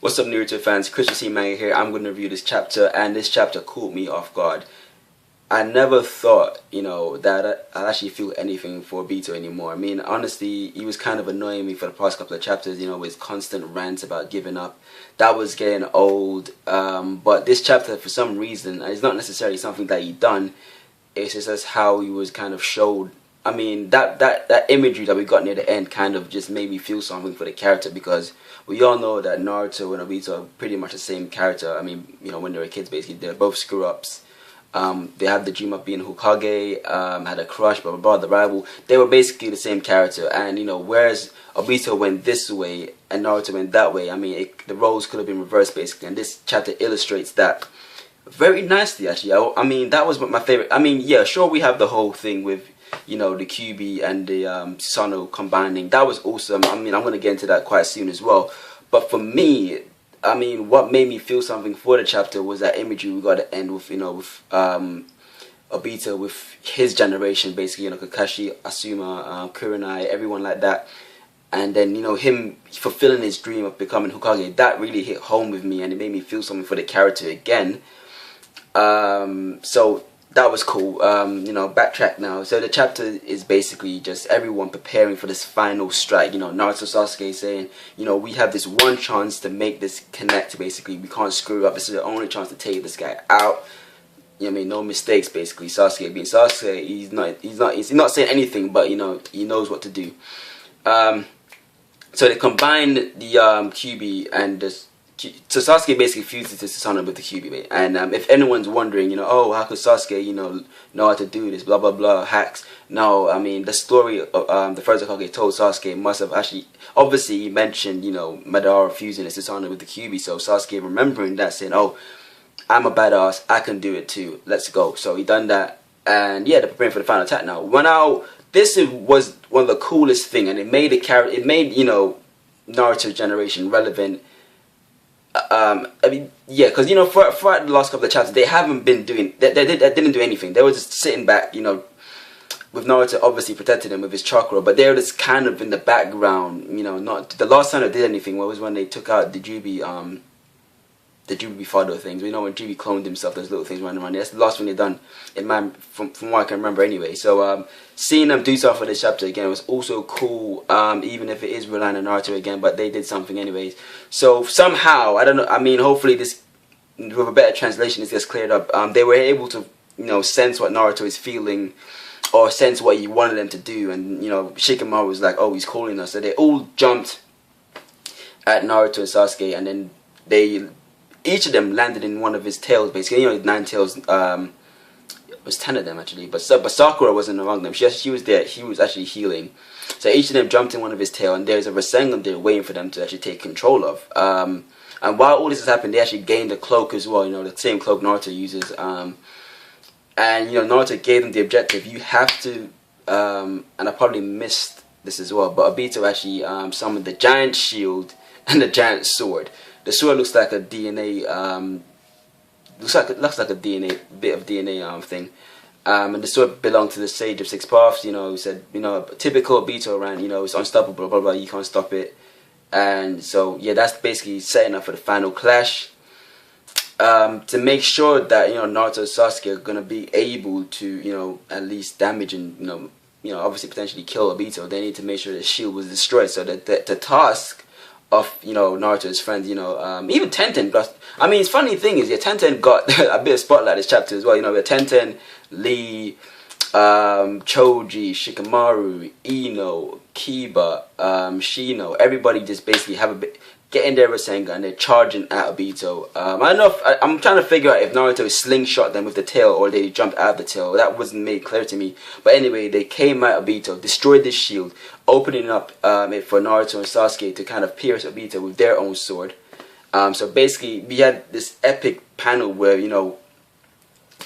What's up, Naruto fans? Christian C. Manga here. I'm going to review this chapter, and this chapter caught me off guard. I never thought, that I'd actually feel anything for Obito anymore. I mean, honestly, he was kind of annoying me for the past couple of chapters, with constant rants about giving up. That was getting old, but this chapter, for some reason, it's not necessarily something that he done. It's just how he was kind of showed. I mean, that imagery that we got near the end kind of just made me feel something for the character, because we all know that Naruto and Obito are pretty much the same character. I mean, when they were kids, basically, they're both screw-ups. They had the dream of being Hokage, had a crush, blah, blah, blah, the rival. They were basically the same character. And, whereas Obito went this way and Naruto went that way, I mean, the roles could have been reversed, basically. And this chapter illustrates that very nicely, actually. I mean, that was my favorite. I mean, yeah, sure, we have the whole thing with the QB and the Susanoo combining. That was awesome. I mean, I'm going to get into that quite soon as well. But for me, I mean, what made me feel something for the chapter was that imagery we got to end with, with Obito, with his generation, basically, Kakashi, Asuma, Kurenai, everyone like that. And then, him fulfilling his dream of becoming Hokage. That really hit home with me, and it made me feel something for the character again. So that was cool. Backtrack now. So the chapter is basically just everyone preparing for this final strike. Naruto, Sasuke saying, we have this one chance to make this connect, basically. We can't screw up. This is the only chance to take this guy out. No mistakes, basically. Sasuke being Sasuke, he's not saying anything, but he knows what to do. So they combine the QB and the so Sasuke basically fuses to Susanoo with the QB, and if anyone's wondering, oh, how could Sasuke, know how to do this, blah blah blah, hacks? No, I mean, the story of the first Hokage told Sasuke must have actually, obviously, he mentioned, Madara fusing his Susanoo with the QB, so Sasuke remembering that, saying, oh, I'm a badass, I can do it too, let's go. So he done that, and yeah, they're preparing for the final attack now. This was one of the coolest thing, and it made Naruto's generation relevant. I mean, yeah, because throughout the last couple of chapters, they haven't been doing. They didn't do anything. They were just sitting back, with Naruto obviously protecting him with his chakra, but they were just kind of in the background. Not the last time they did anything was when they took out the Jubi Fado things. When Jubi cloned himself, those little things running around. That's the last thing they done in my from what I can remember anyway. So seeing them do stuff for this chapter again was also cool. Even if it is relying on Naruto again, but they did something anyways. So somehow, I don't know. I mean, hopefully this, with a better translation, this gets cleared up. They were able to sense what Naruto is feeling, or sense what he wanted them to do, and Shikamaru was like, oh, he's calling us. So they all jumped at Naruto and Sasuke, and then each of them landed in one of his tails, basically. 9 tails. It was 10 of them actually, but Sakura wasn't among them. She was there. He was actually healing. So each of them jumped in one of his tail, and there's a Rasengan there waiting for them to actually take control of. And while all this is happening, they actually gained a cloak as well. The same cloak Naruto uses. And Naruto gave them the objective. You have to. And I probably missed this as well, but Obito actually summoned the giant shield and the giant sword. The sword looks like a DNA. Looks like a DNA bit of DNA thing. And the sword belonged to the Sage of Six Paths. He said, typical Obito around. It's unstoppable. Blah blah blah. You can't stop it. And so yeah, that's basically setting up for the final clash. To make sure that Naruto and Sasuke are gonna be able to at least damage and obviously potentially kill Obito. They need to make sure the shield was destroyed. So that the task of Naruto's friends, even Tenten got. I mean, funny thing is, Tenten got a bit of spotlight this chapter as well. With Tenten, Lee, Choji, Shikamaru, Ino, Kiba, Shino, everybody just basically get in there with Rasengan, and they're charging at Obito. I don't know if I'm trying to figure out if Naruto slingshot them with the tail or they jumped out of the tail. That wasn't made clear to me. But anyway, they came at Obito, destroyed this shield, opening up it for Naruto and Sasuke to kind of pierce Obito with their own sword. So basically, we had this epic panel where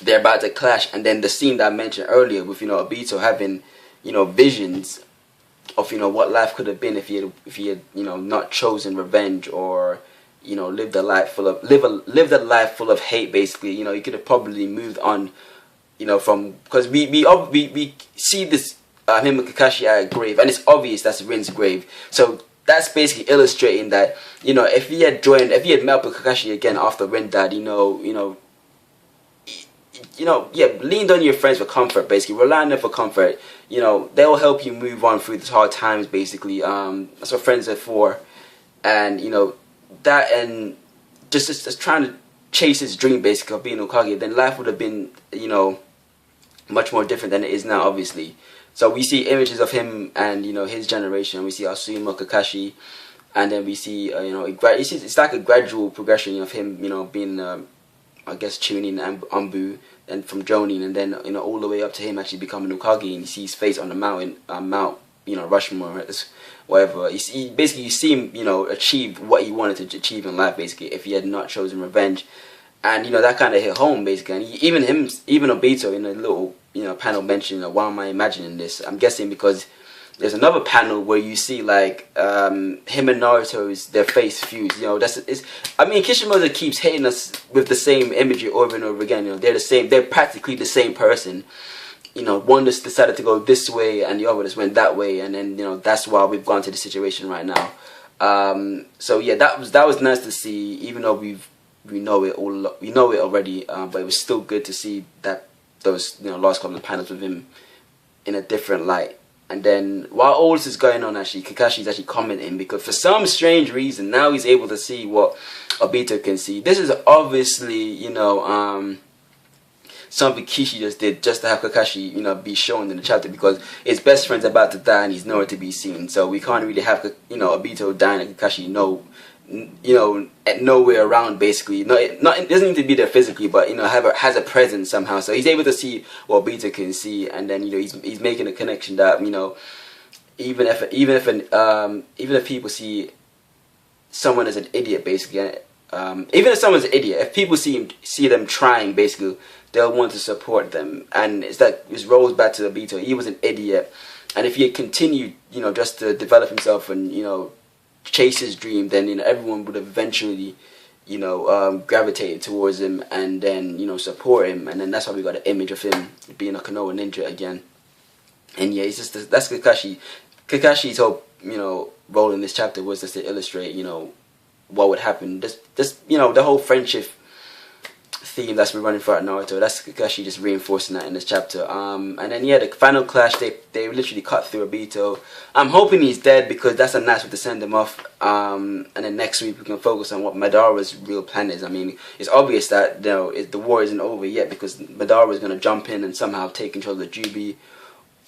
they're about to clash, and then the scene that I mentioned earlier with Obito having visions of what life could have been if he had not chosen revenge, or lived a life full of hate. Basically, he could have probably moved on, from, because we see this him and Kakashi at a grave, and it's obvious that's Rin's grave. So that's basically illustrating that, you know, if he had met up with Kakashi again after Rin died, yeah, leaned on your friends for comfort, basically. Rely on them for comfort. You know, they'll help you move on through the hard times, basically. That's what friends are for. And, you know, that, and just trying to chase his dream, basically, of being Hokage, then life would have been, you know, much more different than it is now, obviously. So we see images of him and, you know, his generation. We see Asuma, Kakashi, and then we see, you know, it's like a gradual progression of him, you know, being, I guess, Chunin and Anbu, and from Jonin, and then, you know, all the way up to him actually becoming Hokage, and you see his face on the mountain, Mount, you know, Rushmore, whatever. You see him, you know, achieve what he wanted to achieve in life, basically, if he had not chosen revenge. And, you know, that kind of hit home, basically. And even Obito in a little, you know, panel mentioned, you know, why am I imagining this? I'm guessing because there's another panel where you see, like, him and Naruto's, their face fuse. You know, I mean, Kishimoto keeps hitting us with the same imagery over and over again. You know, they're practically the same person. You know, one just decided to go this way and the other just went that way, and then, you know, that's why we've gone to the situation right now. So yeah, that was nice to see, even though we know it already, but it was still good to see that those, you know, last couple of panels with him in a different light. And then while all this is going on, actually, Kakashi's actually commenting, because for some strange reason now he's able to see what Obito can see. This is obviously, you know, something Kishi just did just to have Kakashi, you know, be shown in the chapter, because his best friend's about to die and he's nowhere to be seen. So we can't really have, you know, Obito dying and Kakashi nowhere around, basically. It doesn't need to be there physically, but, you know, has a presence somehow. So he's able to see what Obito can see, and then, you know, he's making a connection that, you know, even if people see someone as an idiot, basically, even if someone's an idiot, if people see them trying, basically, they'll want to support them. And it rolls back to Obito. He was an idiot, and if he had continued, you know, just to develop himself and, you know, chase his dream, then, you know, everyone would eventually, you know, gravitate towards him and then, you know, support him. And then that's why we got an image of him being a Konoha ninja again. And yeah, that's Kakashi. Kakashi's whole, you know, role in this chapter was just to illustrate, you know, what would happen. Just you know, the whole friendship theme that's been running throughout Naruto, that's Kakashi just reinforcing that in this chapter. And then yeah, the final clash, they literally cut through Obito. I'm hoping he's dead, because that's a nice way to send him off. And then next week we can focus on what Madara's real plan is. I mean, it's obvious that, you know, the war isn't over yet, because Madara is going to jump in and somehow take control of the Jubi,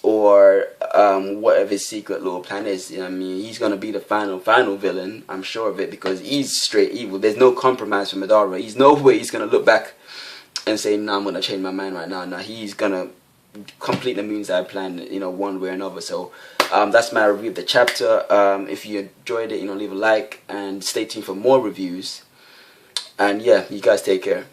or whatever his secret little plan is. You know what I mean, he's going to be the final villain, I'm sure of it, because he's straight evil. There's no compromise for Madara. He's no way he's going to look back and say, no, I'm going to change my mind right now. No, he's going to complete the Moonside plan, you know, one way or another. So that's my review of the chapter. If you enjoyed it, you know, leave a like and stay tuned for more reviews. And yeah, you guys take care.